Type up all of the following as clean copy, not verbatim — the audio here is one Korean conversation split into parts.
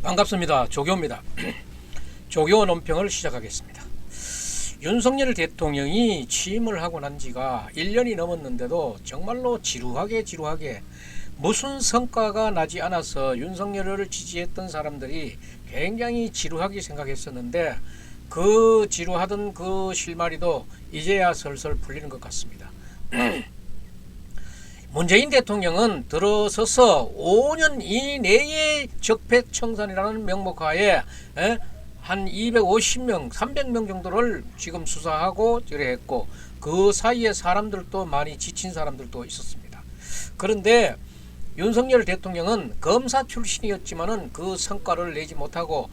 반갑습니다. 조교입니다. 조교 논평을 시작하겠습니다. 윤석열 대통령이 취임을 하고 난 지가 1년이 넘었는데도 정말로 지루하게 무슨 성과가 나지 않아서 윤석열을 지지했던 사람들이 굉장히 지루하게 생각했었는데 그 지루하던 그 실마리도 이제야 슬슬 풀리는 것 같습니다. 문재인 대통령은 들어서서 5년 이내에 적폐청산이라는 명목하에 한 250명, 300명 정도를 지금 수사하고 했고 그 사이에 사람들도 많이 지친 사람들도 있었습니다. 그런데 윤석열 대통령은 검사 출신이었지만은 그 성과를 내지 못하고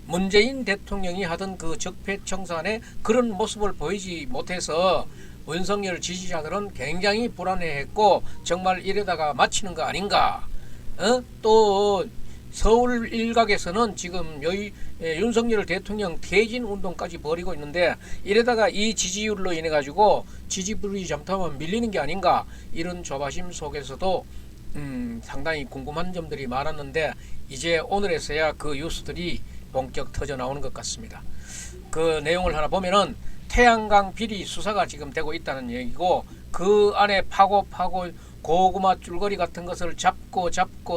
문재인 대통령이 하던 그 적폐청산의 그런 모습을 보이지 못해서 윤석열 지지자들은 굉장히 불안해했고 정말 이러다가 마치는 거 아닌가. 또 서울 일각에서는 지금 윤석열 대통령 퇴진 운동까지 벌이고 있는데 이러다가 이 지지율로 인해 가지고 지지율이 잠깐만 밀리는 게 아닌가, 이런 조바심 속에서도 상당히 궁금한 점들이 많았는데 이제 오늘에서야 그 뉴스들이 본격 터져 나오는 것 같습니다. 그 내용을 하나 보면은 태양광 비리 수사가 지금 되고 있다는 얘기고, 그 안에 파고 고구마 줄거리 같은 것을 잡고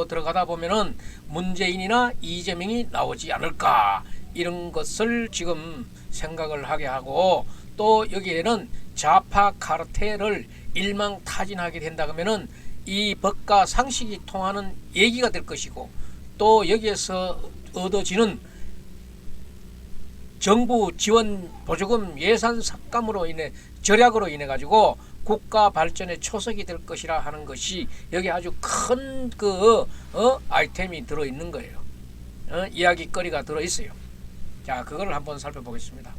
들어가다 보면은 문재인이나 이재명이 나오지 않을까, 이런 것을 지금 생각을 하게 하고, 또 여기에는 좌파 카르텔을 일망타진하게 된다 그러면은 이 법과 상식이 통하는 얘기가 될 것이고, 또 여기에서 얻어지는 정부 지원 보조금 예산 삭감으로 인해 절약으로 인해 가지고 국가 발전에 초석이 될 것이라 하는 것이 여기 아주 큰 아이템이 들어 있는 거예요. 이야기거리가 들어 있어요. 자, 그걸 한번 살펴보겠습니다.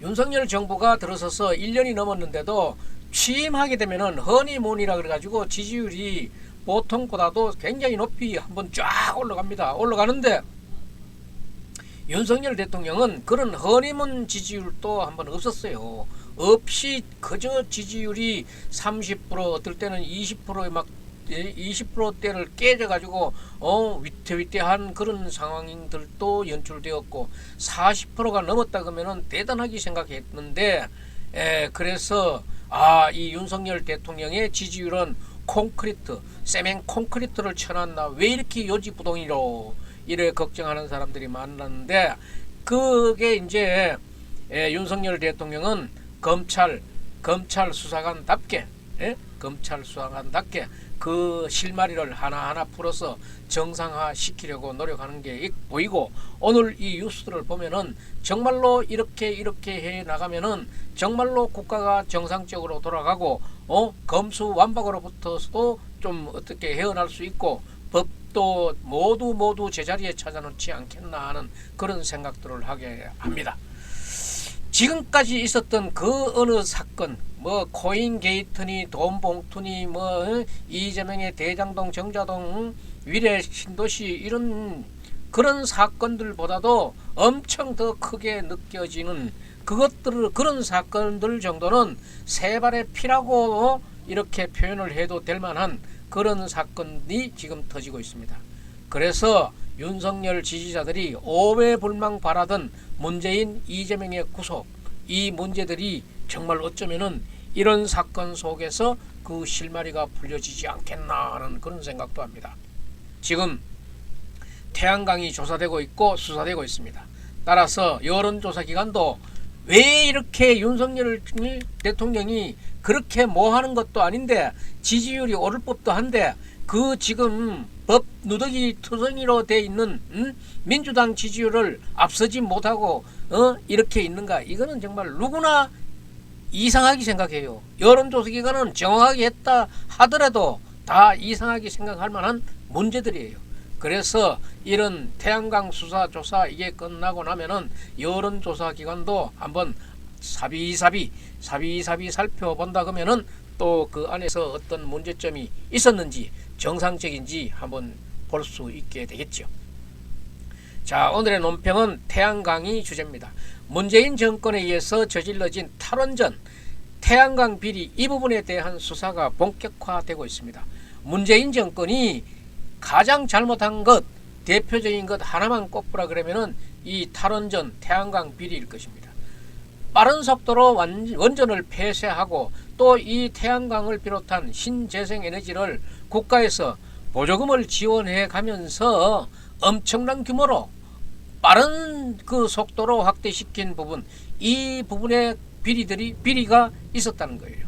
윤석열 정부가 들어서서 1년이 넘었는데도 취임하게 되면은 허니문이라 그래 가지고 지지율이 보통보다도 굉장히 높이 한번 쫙 올라가는데 윤석열 대통령은 그런 허니문 지지율도 한번 없었어요. 없이 그저 지지율이 30%, 어떨 때는 20%에 막 20%대를 깨져가지고 위태위태한 그런 상황들도 연출되었고 40%가 넘었다 그러면은 대단하게 생각했는데, 그래서 이 윤석열 대통령의 지지율은 세멘 콘크리트를 쳐놨나, 왜 이렇게 요지부동이로 이래 걱정하는 사람들이 많았는데, 그게 이제 윤석열 대통령은 검찰 수사관답게 그 실마리를 하나하나 풀어서 정상화 시키려고 노력하는 게 보이고, 오늘 이 뉴스들을 보면은 정말로 이렇게 해 나가면은 정말로 국가가 정상적으로 돌아가고 검수완박으로부터도 좀 어떻게 헤어날 수 있고 법도 모두 제자리에 찾아놓지 않겠나 하는 그런 생각들을 하게 합니다. 지금까지 있었던 그 어느 사건, 코인 게이트니 돈 봉투니 이재명의 대장동 정자동 위례 신도시 이런 그런 사건들보다도 엄청 더 크게 느껴지는 그런 사건들 정도는 세 발의 피라고 이렇게 표현을 해도 될 만한 그런 사건이 지금 터지고 있습니다. 그래서 윤석열 지지자들이 오매불망 바라던 문재인, 이재명의 구속, 이 문제들이 정말 어쩌면은 이런 사건 속에서 그 실마리가 풀려지지 않겠나 하는 그런 생각도 합니다. 지금 태양광이 조사되고 있고 수사되고 있습니다. 따라서 여론조사기관도 왜 이렇게 윤석열 대통령이 그렇게 하는 것도 아닌데 지지율이 오를 법도 한데 그 지금 법 누더기 투성이로 돼 있는 민주당 지지율을 앞서지 못하고 이렇게 있는가, 이거는 정말 누구나 이상하게 생각해요. 여론조사기관은 정확하게 했다 하더라도 다 이상하게 생각할 만한 문제들이에요. 그래서 이런 태양광 수사조사 이게 끝나고 나면은 여론조사기관도 한번 사비사비 살펴본다 그러면은 또 그 안에서 어떤 문제점이 있었는지 정상적인지 한번 볼 수 있게 되겠죠. 자, 오늘의 논평은 태양광이 주제입니다. 문재인 정권에 의해서 저질러진 탈원전, 태양광 비리, 이 부분에 대한 수사가 본격화되고 있습니다. 문재인 정권이 가장 잘못한 것, 대표적인 것 하나만 꼽으라 그러면은 이 탈원전 태양광 비리일 것입니다. 빠른 속도로 원전을 폐쇄하고 또 이 태양광을 비롯한 신재생 에너지를 국가에서 보조금을 지원해 가면서 엄청난 규모로 빠른 그 속도로 확대시킨 부분, 이 부분에 비리가 있었다는 거예요.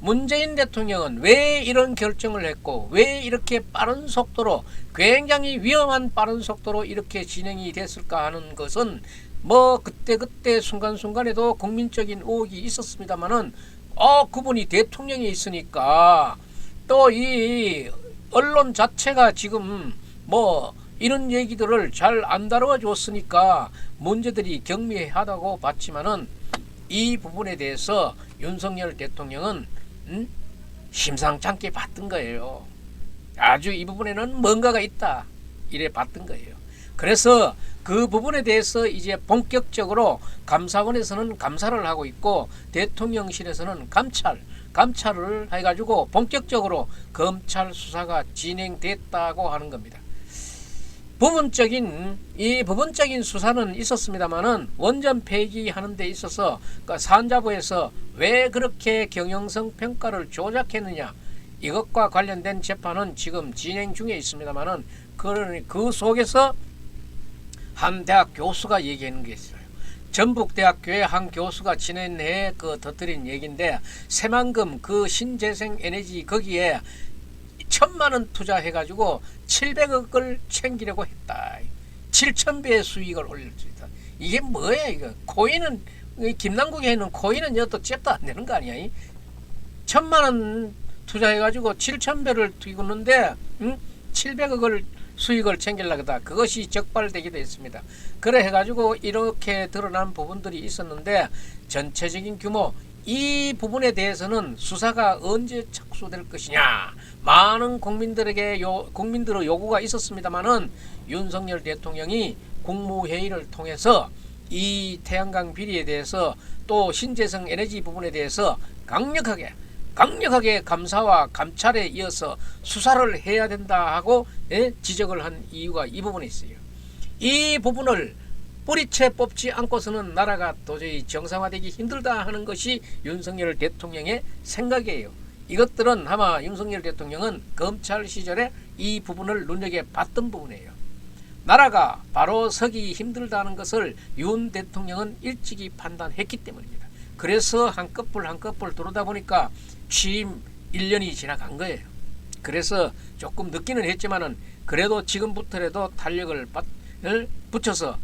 문재인 대통령은 왜 이런 결정을 했고 왜 이렇게 빠른 속도로, 굉장히 위험한 빠른 속도로 이렇게 진행이 됐을까 하는 것은 뭐 그때 순간순간에도 국민적인 의혹이 있었습니다만은 그분이 대통령이 있으니까 또 이 언론 자체가 지금 뭐 이런 얘기들을 잘 안 다루어 줬으니까 문제들이 경미하다고 봤지만은 이 부분에 대해서 윤석열 대통령은 심상치 않게 봤던 거예요. 아주 이 부분에는 뭔가가 있다 이래 봤던 거예요. 그래서 그 부분에 대해서 이제 본격적으로 감사원에서는 감사를 하고 있고 대통령실에서는 감찰을 해가지고 본격적으로 검찰 수사가 진행됐다고 하는 겁니다. 부분적인 수사는 있었습니다만은 원전 폐기하는 데 있어서 그러니까 산자부에서 왜 그렇게 경영성 평가를 조작했느냐, 이것과 관련된 재판은 지금 진행 중에 있습니다만은 그 속에서 한 대학 교수가 얘기하는 게 있어요. 전북대학교의 한 교수가 지난해에 터뜨린 얘기인데, 새만금 그 신재생 에너지 거기에 1,000만원 투자해가지고 700억을 챙기려고 했다. 7,000배의 수익을 올릴 수 있다. 이게 뭐야 이거? 코인은, 김남국이 해놓은 코인은 여도 잽도 안 되는 거 아니야? 1,000만원 투자해가지고 7,000배를 튀겼는데 700억을 수익을 챙기려고 하다. 그것이 적발되기도 했습니다. 그래 해가지고 이렇게 드러난 부분들이 있었는데, 전체적인 규모 이 부분에 대해서는 수사가 언제 착수될 것이냐, 많은 국민들의 요구가 있었습니다만은 윤석열 대통령이 국무회의를 통해서 이 태양광 비리에 대해서 또 신재생 에너지 부분에 대해서 강력하게 감사와 감찰에 이어서 수사를 해야 된다 하고 지적을 한 이유가 이 부분에 있어요. 이 부분을 뿌리채 뽑지 않고서는 나라가 도저히 정상화되기 힘들다 하는 것이 윤석열 대통령의 생각이에요. 이것들은 아마 윤석열 대통령은 검찰 시절에 이 부분을 눈여겨봤던 부분이에요. 나라가 바로 서기 힘들다는 것을 윤 대통령은 일찍이 판단했기 때문입니다. 그래서 한꺼풀 들어오다 보니까 취임 1년이 지나간 거예요. 그래서 조금 늦기는 했지만은 그래도 지금부터라도 탄력을 붙여서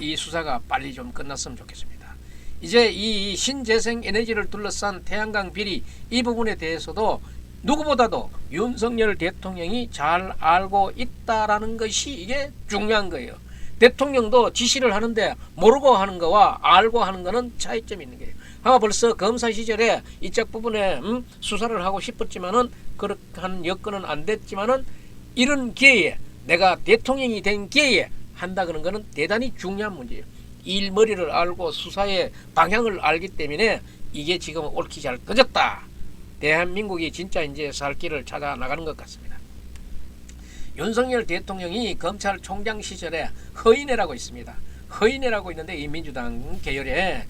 이 수사가 빨리 좀 끝났으면 좋겠습니다. 이제 이 신재생 에너지를 둘러싼 태양광 비리, 이 부분에 대해서도 누구보다도 윤석열 대통령이 잘 알고 있다라는 것이 이게 중요한 거예요. 대통령도 지시를 하는데 모르고 하는 거와 알고 하는 거는 차이점이 있는 거예요. 아마 벌써 검사 시절에 이쪽 부분에 수사를 하고 싶었지만은 그렇게 하는 여건은 안 됐지만은 이런 기회에, 내가 대통령이 된 기회에 한다 그런 거는 대단히 중요한 문제예요. 일머리를 알고 수사의 방향을 알기 때문에 이게 지금 옳게 잘 떠졌다. 대한민국이 진짜 이제 살 길을 찾아 나가는 것 같습니다. 윤석열 대통령이 검찰총장 시절에 허인회라고 있습니다. 허인회라고 있는데 이 민주당 계열에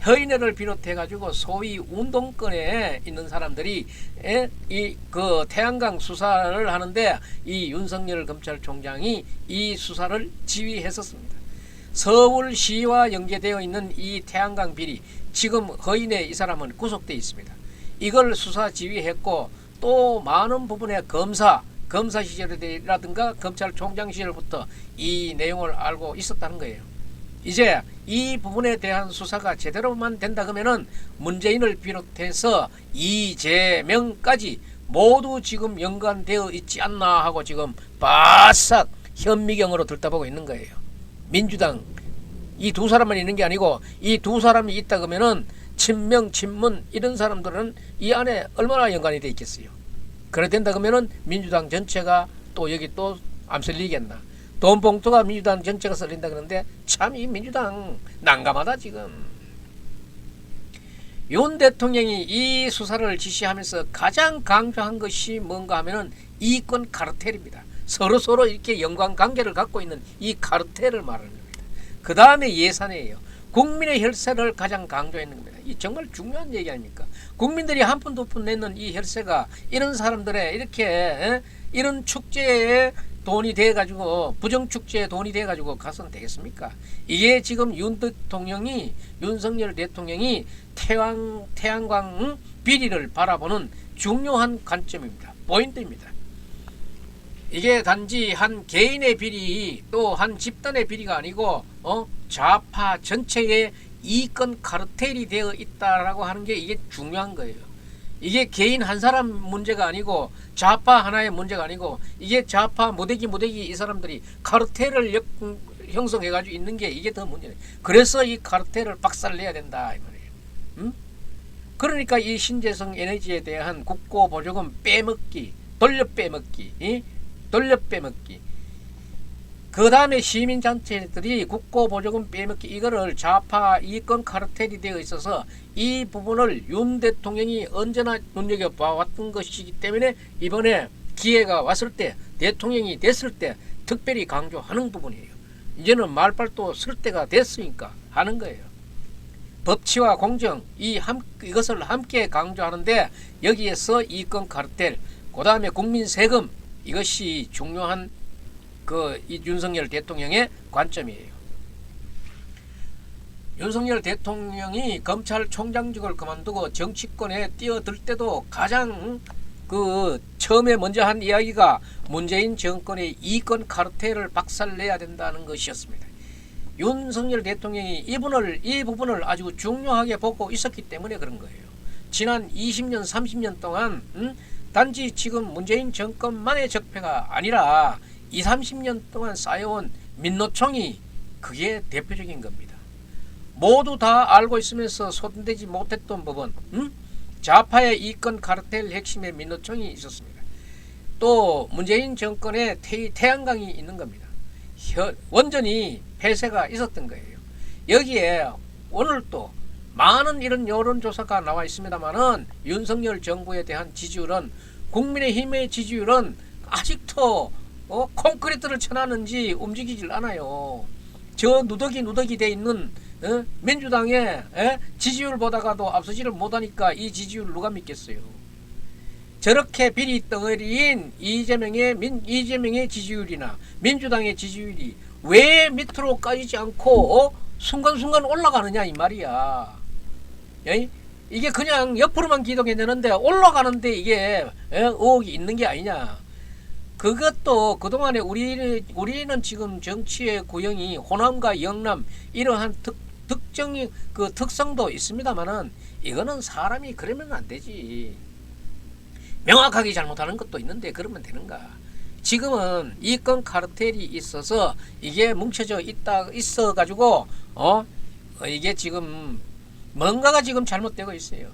허인회를 비롯해 가지고 소위 운동권에 있는 사람들이 그 태양광 수사를 하는데 이 윤석열 검찰총장이 이 수사를 지휘했었습니다. 서울시와 연계되어 있는 이 태양광 비리, 지금 허인회 이 사람은 구속되어 있습니다. 이걸 수사 지휘했고 또 많은 부분의 검사 시절이라든가 검찰총장 시절부터 이 내용을 알고 있었다는 거예요. 이제 이 부분에 대한 수사가 제대로만 된다 그러면은 문재인을 비롯해서 이재명까지 모두 지금 연관되어 있지 않나 하고 지금 바싹 현미경으로 들다보고 있는 거예요. 민주당 이 두 사람만 있는 게 아니고 이 두 사람이 있다 그러면은 친명, 친문 이런 사람들은 이 안에 얼마나 연관이 되어 있겠어요. 그래 된다 그러면은 민주당 전체가 또 여기 또 안 쓸리겠나. 돈 봉투가 민주당 전체가 쓸린다 그러는데 참 이 민주당 난감하다 지금. 윤 대통령이 이 수사를 지시하면서 가장 강조한 것이 뭔가 하면은 이권 카르텔입니다. 서로 이렇게 연관관계를 갖고 있는 이 카르텔을 말하는 겁니다. 그 다음에 예산이에요. 국민의 혈세를 가장 강조했는 겁니다. 이 정말 중요한 얘기 아닙니까? 국민들이 한 푼 두 푼 내는 이 혈세가 이런 사람들의 이렇게 이런 축제에 돈이 돼가지고 부정축제에 돈이 돼가지고 가서는 되겠습니까? 이게 지금 윤석열 대통령이 태양광 비리를 바라보는 중요한 관점입니다. 포인트입니다. 이게 단지 한 개인의 비리 또 한 집단의 비리가 아니고 좌파 전체의 이권 카르텔이 되어 있다라고 하는 게 이게 중요한 거예요. 이게 개인 한 사람 문제가 아니고 좌파 하나의 문제가 아니고 이게 좌파 모대기 이 사람들이 카르텔을 형성해 가지고 있는 게 이게 더 문제예요. 그래서 이 카르텔을 박살내야 된다 이 말이에요. 그러니까 이 신재생 에너지에 대한 국고 보조금 빼먹기, 돌려 빼먹기. 그 다음에 시민단체들이 국고보조금 빼먹기 이거를 좌파 이권 카르텔이 되어 있어서 이 부분을 윤 대통령이 언제나 눈여겨봐왔던 것이기 때문에 이번에 기회가 왔을 때 대통령이 됐을 때 특별히 강조하는 부분이에요. 이제는 말발도 쓸 때가 됐으니까 하는 거예요. 법치와 공정 이것을 함께 강조하는데 여기에서 이권 카르텔 그 다음에 국민 세금 이것이 중요한 이 윤석열 대통령의 관점이에요. 윤석열 대통령이 검찰총장직을 그만두고 정치권에 뛰어들 때도 가장 처음에 먼저 한 이야기가 문재인 정권의 이권 카르텔을 박살내야 된다는 것이었습니다. 윤석열 대통령이 이 부분을 아주 중요하게 보고 있었기 때문에 그런 거예요. 지난 20년 30년 동안 단지 지금 문재인 정권만의 적폐가 아니라 20, 30년 동안 쌓여온 민노총이 그게 대표적인 겁니다. 모두 다 알고 있으면서 손대지 못했던 부분 좌파의 이권 카르텔 핵심의 민노총이 있었습니다. 또 문재인 정권의 태양광이 있는 겁니다. 완전히 폐쇄가 있었던 거예요. 여기에 오늘 또 많은 이런 여론조사가 나와 있습니다만은 윤석열 정부에 대한 지지율은 국민의힘의 지지율은 아직도 콘크리트를 쳐놨는지 움직이질 않아요. 저 누더기 돼 있는 민주당의 지지율 보다가도 앞서지를 못하니까 이 지지율 누가 믿겠어요. 저렇게 비리 덩어리인 이재명의 지지율이나 민주당의 지지율이 왜 밑으로 까지지 않고 순간순간 올라가느냐 이 말이야. 이게 그냥 옆으로만 기동해야 되는데 올라가는데 이게 의혹이 있는 게 아니냐. 그것도 그동안에 우리는 지금 정치의 구형이 호남과 영남 이러한 특정의 특성도 있습니다만은 이거는 사람이 그러면 안 되지. 명확하게 잘못하는 것도 있는데 그러면 되는가. 지금은 이권 카르텔이 있어서 이게 뭉쳐져 있어 가지고 이게 지금 뭔가가 지금 잘못되고 있어요.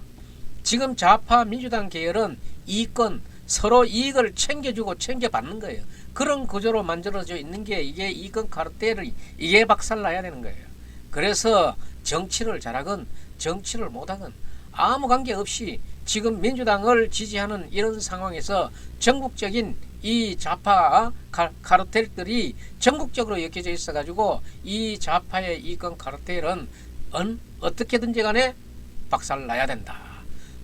지금 좌파 민주당 계열은 이권 서로 이익을 챙겨주고 챙겨받는 거예요. 그런 구조로 만들어져 있는 게 이게 이권 카르텔을 이게 박살나야 되는 거예요. 그래서 정치를 잘하건 정치를 못하건 아무 관계없이 지금 민주당을 지지하는 이런 상황에서 전국적인 이 좌파 카르텔들이 전국적으로 엮여져 있어 가지고 이 좌파의 이권 카르텔은 어떻게든지 간에 박살나야 된다.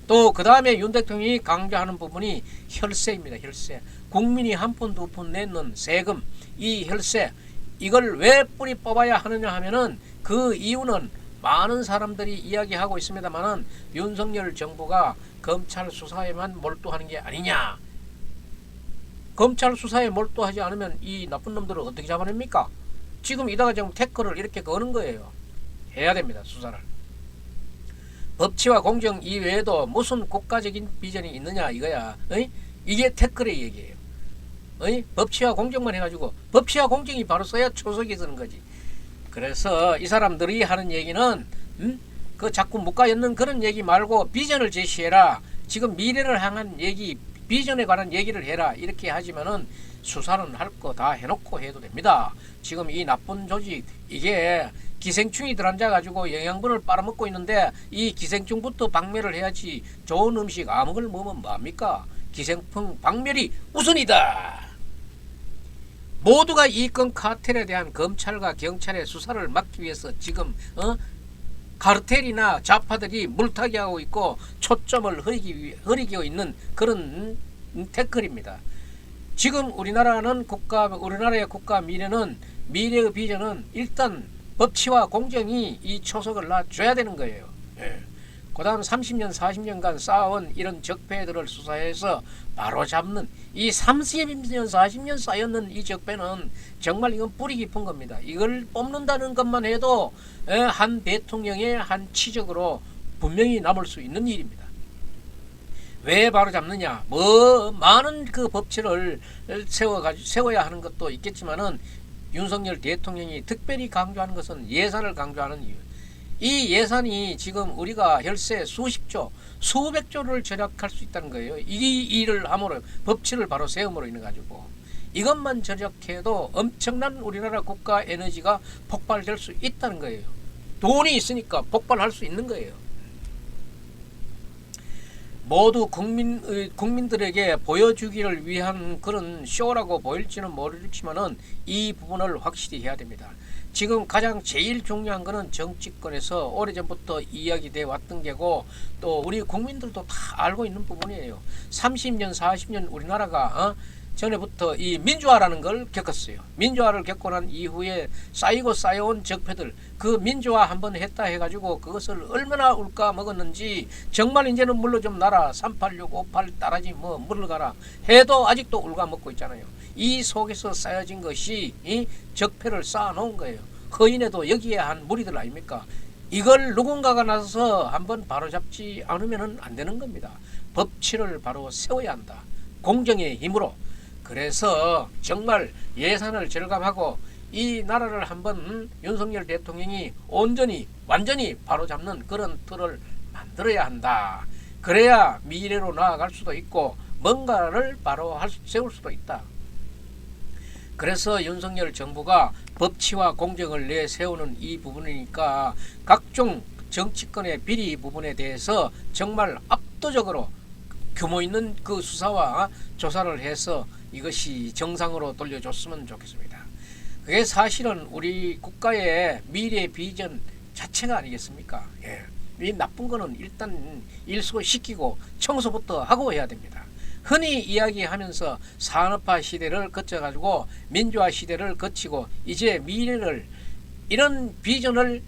또 그 다음에 윤 대통령이 강조하는 부분이 혈세입니다. 혈세. 국민이 한 푼 두 푼 내는 세금 이 혈세 이걸 왜 뿌리 뽑아야 하느냐 하면은 그 이유는 많은 사람들이 이야기하고 있습니다만은 윤석열 정부가 검찰 수사에만 몰두하는 게 아니냐. 검찰 수사에 몰두하지 않으면 이 나쁜 놈들을 어떻게 잡아냅니까? 지금 이다가 지금 태클을 이렇게 거는 거예요. 해야 됩니다. 수사를. 법치와 공정 이외에도 무슨 국가적인 비전이 있느냐 이거야. 이게 태클의 얘기예요. 법치와 공정만 해가지고 법치와 공정이 바로 써야 초석이 서는 거지. 그래서 이 사람들이 하는 얘기는 그 자꾸 묶어있는 그런 얘기 말고 비전을 제시해라. 지금 미래를 향한 얘기 비전에 관한 얘기를 해라. 이렇게 하지만은 수사는 할 거 다 해놓고 해도 됩니다. 지금 이 나쁜 조직 이게 기생충이 들어앉아가지고 영양분을 빨아먹고 있는데 이 기생충부터 박멸을 해야지. 좋은 음식 아무걸 먹으면 뭐합니까? 기생충 박멸이 우선이다. 모두가 이권 카르텔에 대한 검찰과 경찰의 수사를 막기 위해서 지금 카르텔이나 좌파들이 물타기하고 있고 초점을 흐리고 있는 그런 태클입니다. 지금 우리나라의 국가 미래의 비전은 일단 법치와 공정이 이 초석을 놔줘야 되는 거예요. 그 다음 30년 40년간 쌓아온 이런 적폐들을 수사해서 바로잡는, 이 30년 40년 쌓였는 이 적폐는 정말 이건 뿌리 깊은 겁니다. 이걸 뽑는다는 것만 해도 한 대통령의 한 치적으로 분명히 남을 수 있는 일입니다. 왜 바로잡느냐, 많은 그 법치를 세워야 하는 것도 있겠지만은 윤석열 대통령이 특별히 강조하는 것은 예산을 강조하는 이유. 이 예산이 지금 우리가 혈세 수십조, 수백조를 절약할 수 있다는 거예요. 이 일을 함으로, 법치를 바로 세움으로 인해 가지고 이것만 절약해도 엄청난 우리나라 국가 에너지가 폭발될 수 있다는 거예요. 돈이 있으니까 폭발할 수 있는 거예요. 모두 국민들에게 보여주기를 위한 그런 쇼라고 보일지는 모르지만은 이 부분을 확실히 해야 됩니다. 지금 가장 제일 중요한 거는 정치권에서 오래전부터 이야기돼 왔던 게고, 또 우리 국민들도 다 알고 있는 부분이에요. 30년 40년 우리나라가 전에부터 이 민주화라는 걸 겪었어요. 민주화를 겪고 난 이후에 쌓여온 적폐들, 그 민주화 한번 했다 해가지고 그것을 얼마나 울까 먹었는지, 정말 이제는 물러 좀 나라, 386, 58 따라지 물을 가라 해도 아직도 울까 먹고 있잖아요. 이 속에서 쌓여진 것이 이 적폐를 쌓아놓은 거예요. 허인에도 여기에 한 무리들 아닙니까? 이걸 누군가가 나서서 한번 바로잡지 않으면 안 되는 겁니다. 법치를 바로 세워야 한다. 공정의 힘으로. 그래서 정말 예산을 절감하고 이 나라를 한번 윤석열 대통령이 완전히 바로잡는 그런 틀을 만들어야 한다. 그래야 미래로 나아갈 수도 있고 뭔가를 바로 세울 수도 있다. 그래서 윤석열 정부가 법치와 공정을 내세우는 이 부분이니까 각종 정치권의 비리 부분에 대해서 정말 압도적으로 규모 있는 그 수사와 조사를 해서 이것이 정상으로 돌려줬으면 좋겠습니다. 그게 사실은 우리 국가의 미래 비전 자체가 아니겠습니까? 이 나쁜 거는 일단 일소시키고 청소부터 하고 해야 됩니다. 흔히 이야기하면서 산업화 시대를 거쳐가지고 민주화 시대를 거치고 이제 미래 비전을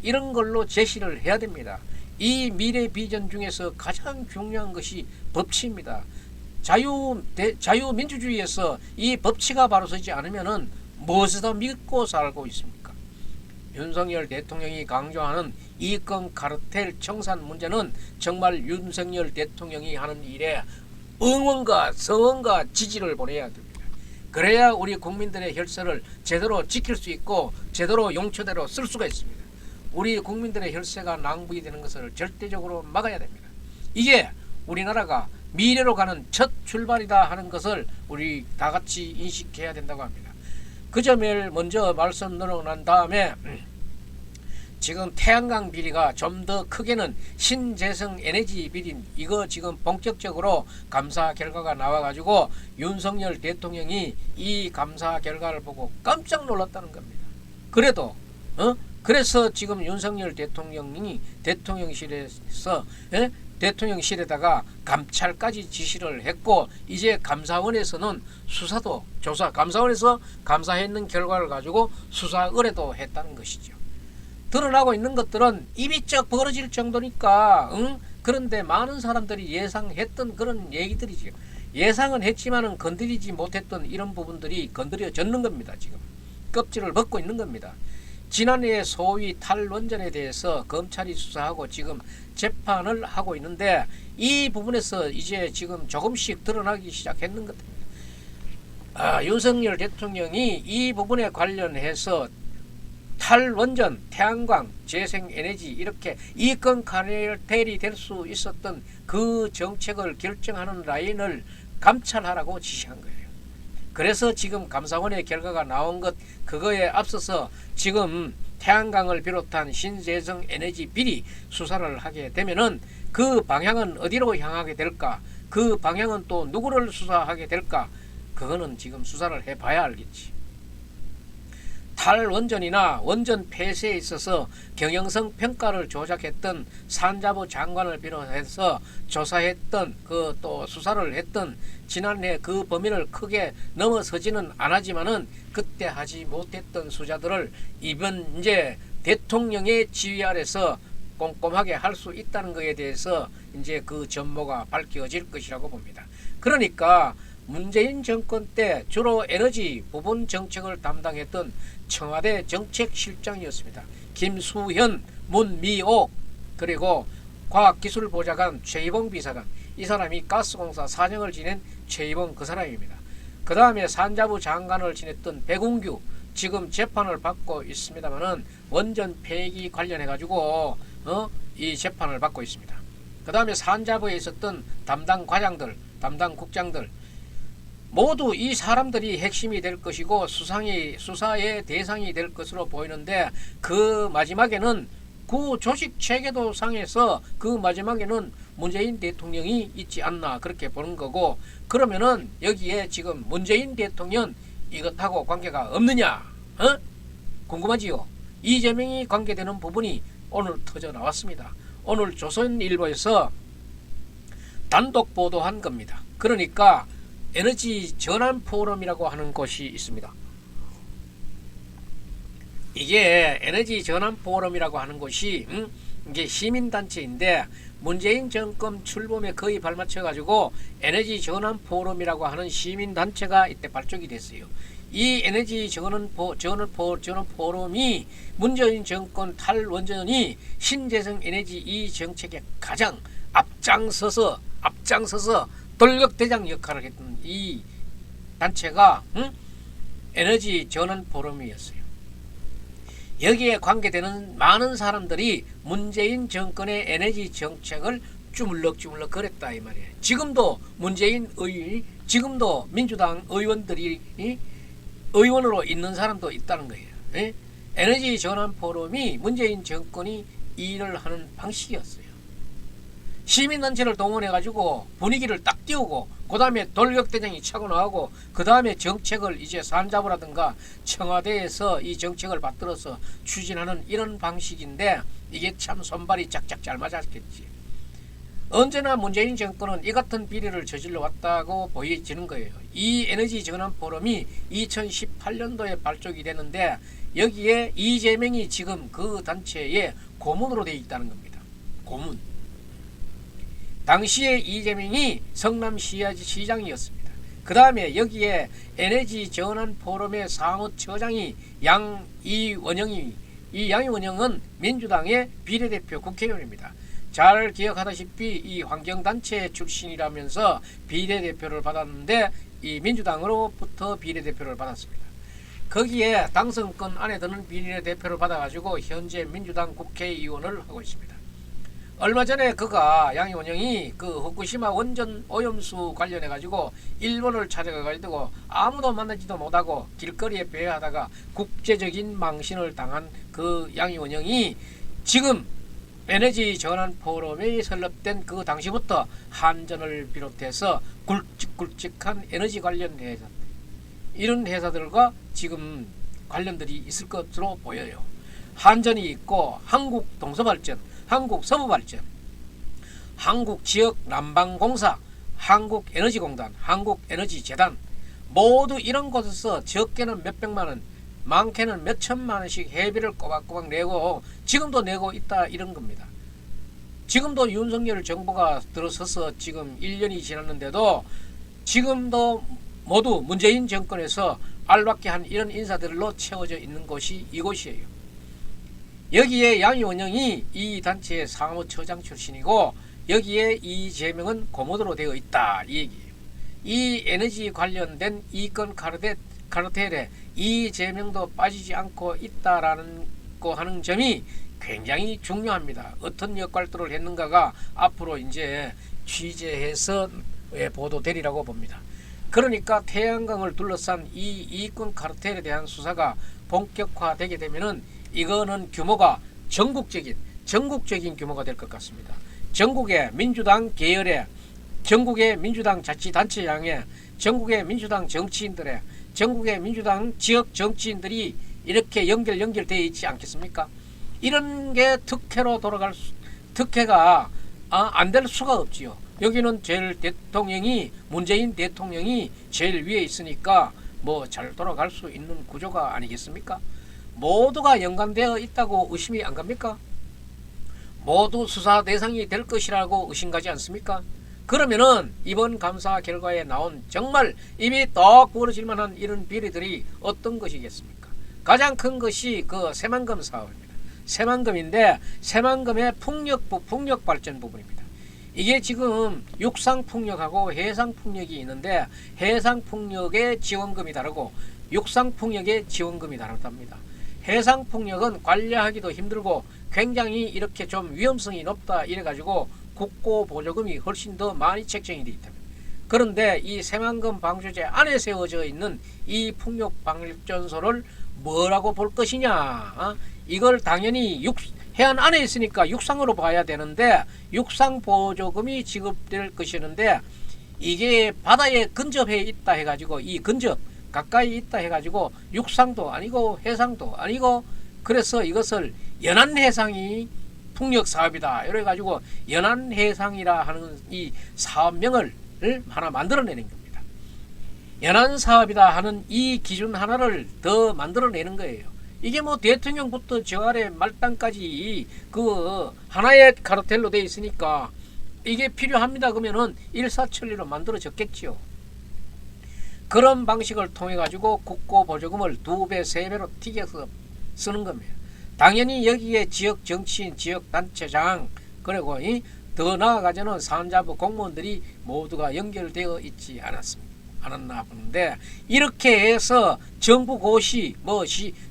이런 걸로 제시를 해야 됩니다. 이 미래 비전 중에서 가장 중요한 것이 법치입니다. 자유민주주의에서 이 법치가 바로 서지 않으면은 무엇을 믿고 살고 있습니까? 윤석열 대통령이 강조하는 이권 카르텔 청산 문제는 정말 윤석열 대통령이 하는 일에 응원과 성원과 지지를 보내야 됩니다. 그래야 우리 국민들의 혈세를 제대로 지킬 수 있고 제대로 용처대로 쓸 수가 있습니다. 우리 국민들의 혈세가 낭비되는 것을 절대적으로 막아야 됩니다. 이게 우리나라가 미래로 가는 첫 출발이다 하는 것을 우리 다 같이 인식해야 된다고 합니다. 그 점을 먼저 말씀 나눈 다음에 지금 태양광 비리가 좀 더 크게는 신재생 에너지 비리, 이거 지금 본격적으로 감사 결과가 나와가지고 윤석열 대통령이 이 감사 결과를 보고 깜짝 놀랐다는 겁니다. 그래서 지금 윤석열 대통령이 대통령실에다가 감찰까지 지시를 했고, 이제 감사원에서는 감사원에서 감사했는 결과를 가지고 수사 의뢰도 했다는 것이죠. 드러나고 있는 것들은 입이 쩍 벌어질 정도니까, 그런데 많은 사람들이 예상했던 그런 얘기들이죠. 예상은 했지만은 건드리지 못했던 이런 부분들이 건드려졌는 겁니다. 지금 껍질을 벗고 있는 겁니다. 지난해 소위 탈원전에 대해서 검찰이 수사하고 지금 재판을 하고 있는데, 이 부분에서 이제 지금 조금씩 드러나기 시작했는 것 같습니다. 윤석열 대통령이 이 부분에 관련해서 탈원전, 태양광, 재생에너지 이렇게 이권 카르텔이 될 수 있었던 그 정책을 결정하는 라인을 감찰하라고 지시한 거예요. 그래서 지금 감사원의 결과가 나온 것, 그거에 앞서서 지금 태양광을 비롯한 신재생 에너지 비리 수사를 하게 되면은 그 방향은 어디로 향하게 될까? 그 방향은 또 누구를 수사하게 될까? 그거는 지금 수사를 해봐야 알겠지. 탈원전이나 원전 폐쇄에 있어서 경영성 평가를 조작했던 산자부 장관을 비롯해서 조사했던 그 또 수사를 했던 지난해 그 범위를 크게 넘어서지는 않았지만은 그때 하지 못했던 수사들을 이번 이제 대통령의 지휘 아래서 꼼꼼하게 할 수 있다는 것에 대해서 이제 그 전모가 밝혀질 것이라고 봅니다. 그러니까 문재인 정권 때 주로 에너지 부분 정책을 담당했던 청와대 정책실장이었습니다. 김수현, 문미옥, 그리고 과학기술보좌관 최희봉 비서관, 이 사람이 가스공사 사장을 지낸 최희봉 그 사람입니다. 그 다음에 산자부 장관을 지냈던 백운규, 지금 재판을 받고 있습니다만은 원전 폐기 관련해 가지고 이 재판을 받고 있습니다. 그 다음에 산자부에 있었던 담당 과장들, 담당 국장들, 모두 이 사람들이 핵심이 될 것이고 수사의 대상이 될 것으로 보이는데, 그 마지막에는 그 조직 체계도 상에서 그 마지막에는 문재인 대통령이 있지 않나 그렇게 보는 거고, 그러면은 여기에 지금 문재인 대통령 이것하고 관계가 없느냐 궁금하지요. 이재명이 관계되는 부분이 오늘 터져 나왔습니다. 오늘 조선일보에서 단독 보도한 겁니다. 그러니까 에너지 전환 포럼이라고 하는 곳이 있습니다. 이게 에너지 전환 포럼이라고 하는 곳이 이게 시민단체인데, 문재인 정권 출범에 거의 발맞춰 가지고 에너지 전환 포럼이라고 하는 시민단체가 이때 발족이 됐어요. 이 에너지 전환 포럼이 문재인 정권 탈원전이 신재생 에너지 이 정책에 가장 앞장서서 돌격대장 역할을 했던 이 단체가 에너지 전환 포럼이었어요. 여기에 관계되는 많은 사람들이 문재인 정권의 에너지 정책을 주물럭주물럭 그랬다 이 말이에요. 지금도 문재인 지금도 민주당 의원들이 의원으로 있는 사람도 있다는 거예요. 에너지 전환 포럼이 문재인 정권이 일을 하는 방식이었어요. 시민단체를 동원해가지고 분위기를 딱 띄우고, 그 다음에 돌격대장이 차고 나가고, 그 다음에 정책을 이제 산자부라든가 청와대에서 이 정책을 받들어서 추진하는 이런 방식인데, 이게 참 손발이 짝짝 잘 맞았겠지. 언제나 문재인 정권은 이 같은 비리를 저질러 왔다고 보여지는 거예요. 이 에너지 전환 포럼이 2018년도에 발족이 되는데, 여기에 이재명이 지금 그 단체의 고문으로 되어 있다는 겁니다. 고문. 당시에 이재명이 성남시장이었습니다. 그 다음에 여기에 에너지 전환 포럼의 사무처장이 양이원영이, 이 양이원영은 민주당의 비례대표 국회의원입니다. 잘 기억하다시피 이 환경단체 출신이라면서 비례대표를 받았는데, 이 민주당으로부터 비례대표를 받았습니다. 거기에 당선권 안에 드는 비례대표를 받아가지고 현재 민주당 국회의원을 하고 있습니다. 얼마 전에 그가 양이원영이 그 후쿠시마 원전 오염수 관련해 가지고 일본을 찾아가 가지고 아무도 만나지도 못하고 길거리에 배회하다가 국제적인 망신을 당한 그 양이원영이 지금 에너지 전환 포럼에 설립된 그 당시부터 한전을 비롯해서 굵직굵직한 에너지 관련 회사, 이런 회사들과 지금 관련들이 있을 것으로 보여요. 한전이 있고, 한국동서발전, 한국서부발전, 한국지역난방공사, 한국에너지공단, 한국에너지재단, 모두 이런 곳에서 적게는 몇백만원, 많게는 몇천만원씩 회비를 꼬박꼬박 내고 지금도 내고 있다 이런 겁니다. 지금도 윤석열 정부가 들어서서 지금 1년이 지났는데도 지금도 모두 문재인 정권에서 알박게 한 이런 인사들로 채워져 있는 곳이 이곳이에요. 여기에 양이원영이 이 단체의 사무처장 출신이고, 여기에 이재명은 고모도로 되어 있다 이 얘기예요. 이 에너지 관련된 이권 카르텔에 이재명도 빠지지 않고 있다라는 거 하는 점이 굉장히 중요합니다. 어떤 역할들을 했는가가 앞으로 이제 취재해서 보도되리라고 봅니다. 그러니까 태양광을 둘러싼 이 이권 카르텔에 대한 수사가 본격화되게 되면은 이거는 규모가 전국적인 규모가 될 것 같습니다. 전국의 민주당 계열의 전국의 민주당 자치단체장에 전국의 민주당 정치인들의 전국의 민주당 지역 정치인들이 이렇게 연결되어 있지 않겠습니까? 이런 게 특혜로 돌아갈 특혜가 안 될 수가 없지요. 여기는 제일 대통령이 문재인 대통령이 제일 위에 있으니까 뭐 잘 돌아갈 수 있는 구조가 아니겠습니까? 모두가 연관되어 있다고 의심이 안 갑니까? 모두 수사 대상이 될 것이라고 의심가지 않습니까? 그러면은 이번 감사 결과에 나온 정말 입이 떡 벌어질 만한 이런 비리들이 어떤 것이겠습니까? 가장 큰 것이 그 새만금 사업입니다. 새만금인데 새만금의 풍력 발전 부분입니다. 이게 지금 육상풍력하고 해상풍력이 있는데 해상풍력의 지원금이 다르고 육상풍력의 지원금이 다르답니다. 해상풍력은 관리하기도 힘들고 굉장히 이렇게 좀 위험성이 높다 이래가지고 국고보조금이 훨씬 더 많이 책정이 되어 있답니다. 그런데 이 새만금 방조제 안에 세워져 있는 이 풍력발전소를 뭐라고 볼 것이냐? 이걸 당연히 해안 안에 있으니까 육상으로 봐야 되는데 육상보조금이 지급될 것이는데 이게 바다에 근접해 있다 해가지고 이 근접 가까이 있다 해가지고 육상도 아니고 해상도 아니고 그래서 이것을 연안해상이 풍력사업이다 이래가지고 연안해상이라 하는 이 사업명을 하나 만들어내는 겁니다. 연안사업이다 하는 이 기준 하나를 더 만들어내는 거예요. 이게 뭐 대통령부터 저 아래 말단까지 그 하나의 카르텔로 돼 있으니까 이게 필요합니다. 그러면은 일사천리로 만들어졌겠지요. 그런 방식을 통해 가지고 국고보조금을 2배, 3배로 튀겨서 쓰는 겁니다. 당연히 여기에 지역 정치인, 지역 단체장 그리고 더 나아가서는 산자부 공무원들이 모두가 연결되어 있지 않았나 보는데 이렇게 해서 정부 고시,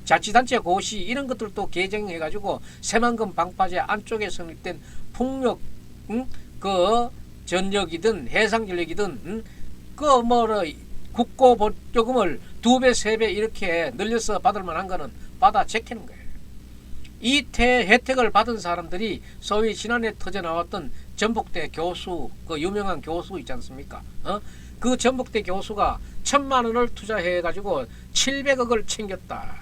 자치단체 고시 이런 것들도 개정해 가지고 새만금 방파제 안쪽에 성립된 풍력 그 전력이든 해상 전력이든 국고보조금을 2배, 3배 이렇게 늘려서 받을 만한 거는 받아 제끼는 거예요. 이 혜택을 받은 사람들이 소위 지난해 터져 나왔던 전북대 교수, 그 유명한 교수 있지 않습니까? 그 전북대 교수가 1,000만 원을 투자해 가지고 700억을 챙겼다.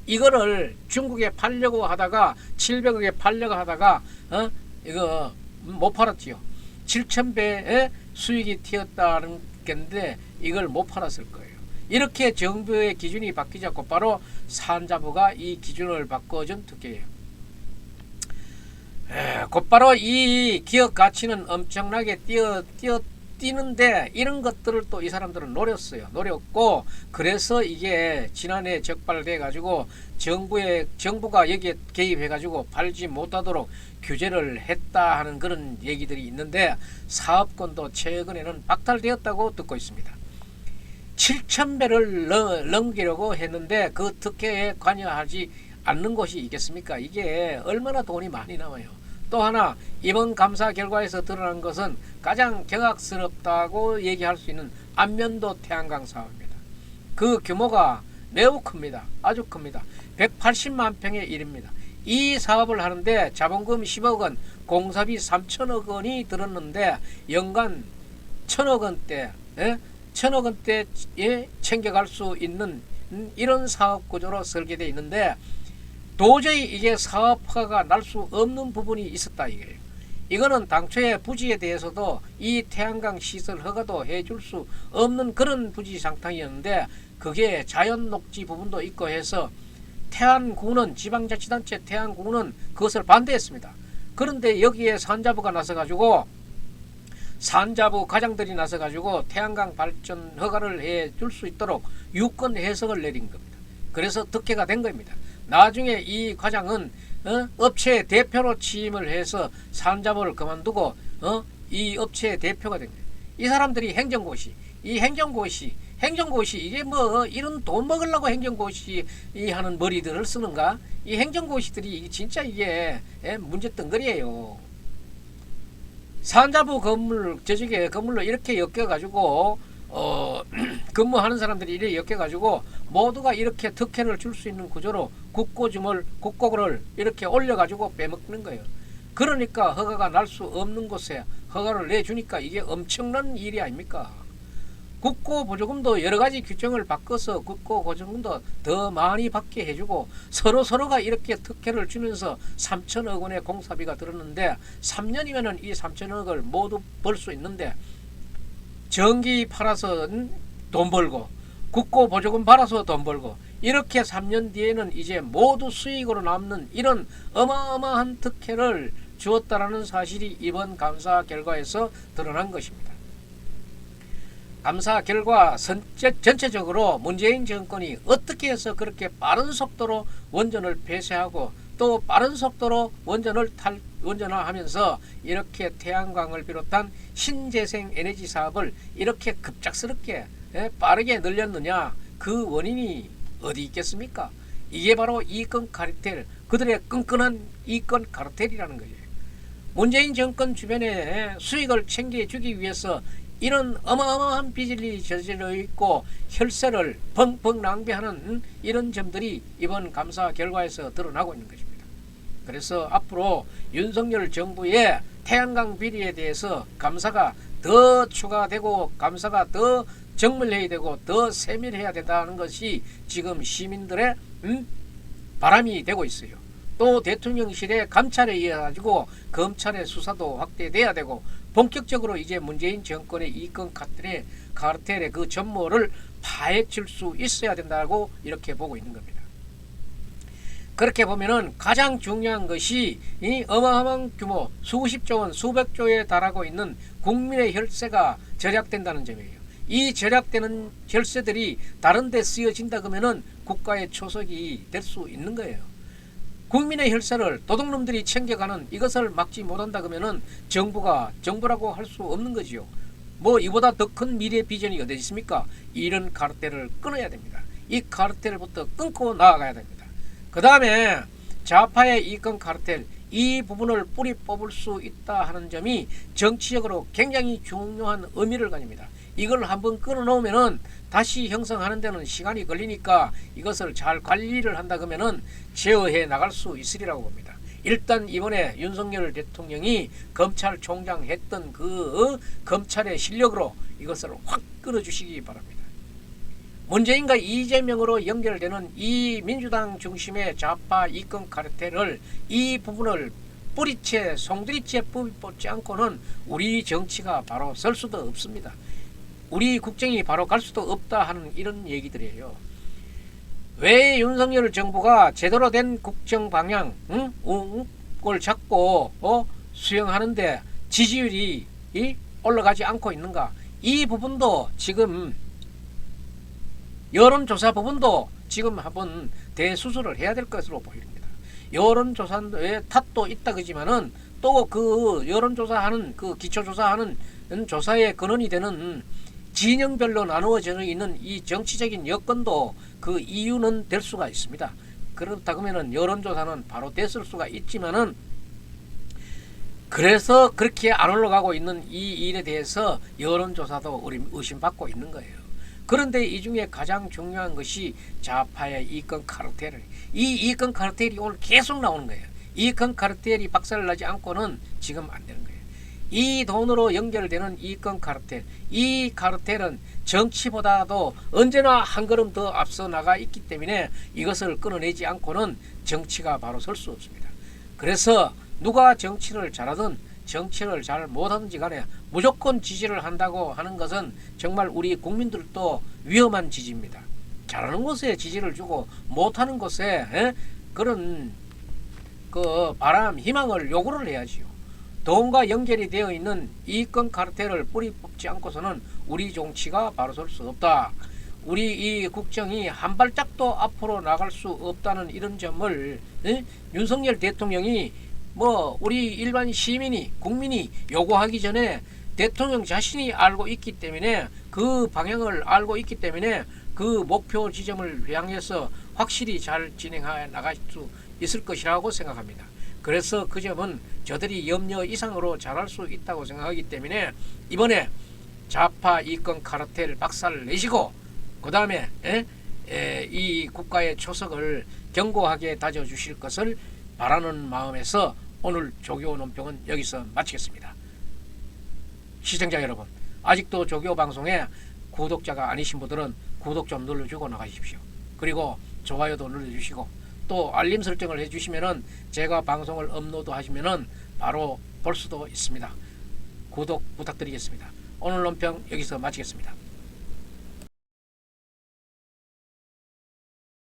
이거를 중국에 팔려고 하다가 700억에 팔려고 하다가 이거 못 팔았지요. 7,000배의 수익이 튀었다는 건데 이걸 못 팔았을 거예요. 이렇게 정부의 기준이 바뀌지 않고 바로 산자부가 이 기준을 바꿔준 특혜예요. 곧바로 이 기업 가치는 엄청나게 뛰는데 이런 것들을 또 이 사람들은 노렸고 그래서 이게 지난해 적발돼 가지고 정부가 여기에 개입해 가지고 팔지 못하도록 규제를 했다 하는 그런 얘기들이 있는데 사업권도 최근에는 박탈되었다고 듣고 있습니다. 7,000배를 넘기려고 했는데 그 특혜에 관여하지 않는 곳이 있겠습니까? 이게 얼마나 돈이 많이 나와요. 또 하나 이번 감사 결과에서 드러난 것은 가장 경악스럽다고 얘기할 수 있는 안면도 태양광 사업입니다. 그 규모가 매우 큽니다. 아주 큽니다. 180만 평에 이릅니다. 이 사업을 하는데 자본금 10억 원, 공사비 3천억 원이 들었는데 연간 1,000억 원대, 1,000억 원대에 챙겨갈 수 있는 이런 사업 구조로 설계되어 있는데 도저히 이게 사업화가 날 수 없는 부분이 있었다 이거예요. 이거는 당초에 부지에 대해서도 이 태양광 시설 허가도 해줄 수 없는 그런 부지 상탕이었는데 그게 자연 녹지 부분도 있고 해서 태안군은 지방자치단체 태안군은 그것을 반대했습니다. 그런데 여기에 산자부가 나서가지고 산자부 가장들이 나서가지고 태양광 발전 허가를 해줄 수 있도록 유권 해석을 내린 겁니다. 그래서 득혜가 된 겁니다. 나중에 이 과장은 업체 대표로 취임을 해서 산자부를 그만두고 이 업체의 대표가 된 거예요. 이 사람들이 행정고시 이게 뭐 이런 돈 먹으려고 행정고시 하는 머리들을 쓰는가? 이 행정고시들이 진짜 이게 문제 덩거리예요. 산자부 건물 저쪽에 건물로 이렇게 엮여가지고 근무하는 사람들이 이렇게 엮여가지고 모두가 이렇게 특혜를 줄 수 있는 구조로 국고를 이렇게 올려가지고 빼먹는 거예요. 그러니까 허가가 날 수 없는 곳에 허가를 내주니까 이게 엄청난 일이 아닙니까? 국고보조금도 여러 가지 규정을 바꿔서 국고보조금도 더 많이 받게 해주고 서로가 이렇게 특혜를 주면서 3천억 원의 공사비가 들었는데 3년이면은 이 3천억을 모두 벌 수 있는데 전기 팔아서 돈 벌고 국고보조금 받아서 돈 벌고 이렇게 3년 뒤에는 이제 모두 수익으로 남는 이런 어마어마한 특혜를 주었다라는 사실이 이번 감사 결과에서 드러난 것입니다. 감사 결과 전체적으로 문재인 정권이 어떻게 해서 그렇게 빠른 속도로 원전을 폐쇄하고 또 빠른 속도로 원전화하면서 이렇게 태양광을 비롯한 신재생 에너지 사업을 이렇게 급작스럽게 빠르게 늘렸느냐, 그 원인이 어디 있겠습니까? 이게 바로 이권 카르텔, 그들의 끈끈한 이권 카르텔이라는 거예요. 문재인 정권 주변에 수익을 챙겨주기 위해서 이런 어마어마한 빚이 저질러 있고 혈세를 펑펑 낭비하는 이런 점들이 이번 감사 결과에서 드러나고 있는 것입니다. 그래서 앞으로 윤석열 정부의 태양광 비리에 대해서 감사가 더 추가되고 감사가 더 정밀해야 되고 더 세밀해야 된다는 것이 지금 시민들의 바람이 되고 있어요. 또 대통령실의 감찰에 의해 가지고 검찰의 수사도 확대돼야 되고 본격적으로 이제 문재인 정권의 이권 카르텔의 그 전모를 파헤칠 수 있어야 된다고 이렇게 보고 있는 겁니다. 그렇게 보면은 가장 중요한 것이 이 어마어마한 규모 수십조 원, 수백조에 달하고 있는 국민의 혈세가 절약된다는 점이에요. 이 절약되는 혈세들이 다른 데 쓰여진다 그러면은 국가의 초석이 될 수 있는 거예요. 국민의 혈세를 도둑놈들이 챙겨가는 이것을 막지 못한다 그러면은 정부라고 할 수 없는 거지요. 뭐 이보다 더 큰 미래 비전이 어디 있습니까? 이런 카르텔을 끊어야 됩니다. 이 카르텔부터 끊고 나아가야 됩니다. 그 다음에 좌파의 이권 카르텔, 이 부분을 뿌리 뽑을 수 있다 하는 점이 정치적으로 굉장히 중요한 의미를 가집니다. 이걸 한번 끊어놓으면은 다시 형성하는 데는 시간이 걸리니까 이것을 잘 관리를 한다 그러면은 제어해 나갈 수 있으리라고 봅니다. 일단 이번에 윤석열 대통령이 검찰총장 했던 그 검찰의 실력으로 이것을 확 끌어주시기 바랍니다. 문재인과 이재명으로 연결되는 이 민주당 중심의 좌파 이권 카르텔을 이 부분을 뿌리채 송두리째 뽑지 않고는 우리 정치가 바로 설 수도 없습니다. 우리 국정이 바로 갈 수도 없다 하는 이런 얘기들이에요. 왜 윤석열 정부가 제대로 된 국정 방향 을 잡고 수행하는데 지지율이 올라가지 않고 있는가? 이 부분도 지금 여론조사 부분도 지금 한번 대수술을 해야 될 것으로 보입니다. 여론조사에 탓도 있다 그지만은 또 그 여론조사하는 그 기초조사하는 조사의 근원이 되는 진영별로 나누어져 있는 이 정치적인 여건도 그 이유는 될 수가 있습니다. 그렇다 그러면은 여론조사는 바로 됐을 수가 있지만은 그래서 그렇게 안 올라가고 있는 이 일에 대해서 여론조사도 의심받고 있는 거예요. 그런데 이 중에 가장 중요한 것이 좌파의 이권 카르텔. 이 이권 카르텔이 오늘 계속 나오는 거예요. 이권 카르텔이 박살을 나지 않고는 지금 안 되는 거예요. 이 돈으로 연결되는 이권 카르텔. 이 카르텔은 정치보다도 언제나 한 걸음 더 앞서 나가 있기 때문에 이것을 끊어내지 않고는 정치가 바로 설 수 없습니다. 그래서 누가 정치를 잘하든 정치를 잘 못하든지 간에 무조건 지지를 한다고 하는 것은 정말 우리 국민들도 위험한 지지입니다. 잘하는 곳에 지지를 주고 못하는 곳에 그런 그 바람, 희망을 요구를 해야지요. 돈과 연결이 되어 있는 이권 카르텔을 뿌리 뽑지 않고서는 우리 정치가 바로 설 수 없다. 우리 이 국정이 한 발짝도 앞으로 나갈 수 없다는 이런 점을 윤석열 대통령이 뭐 우리 일반 시민이 국민이 요구하기 전에 대통령 자신이 알고 있기 때문에 그 방향을 알고 있기 때문에 그 목표 지점을 향해서 확실히 잘 진행해 나갈 수 있을 것이라고 생각합니다. 그래서 그 점은 저들이 염려 이상으로 잘할 수 있다고 생각하기 때문에 이번에 좌파 이권 카르텔 박살을 내시고 그 다음에 이 국가의 초석을 견고하게 다져주실 것을 바라는 마음에서 오늘 조교 논평은 여기서 마치겠습니다. 시청자 여러분, 아직도 조교 방송에 구독자가 아니신 분들은 구독 좀 눌러주고 나가십시오. 그리고 좋아요도 눌러주시고 또 알림 설정을 해주시면은 제가 방송을 업로드 하시면은 바로 볼 수도 있습니다. 구독 부탁드리겠습니다. 오늘 논평 여기서 마치겠습니다.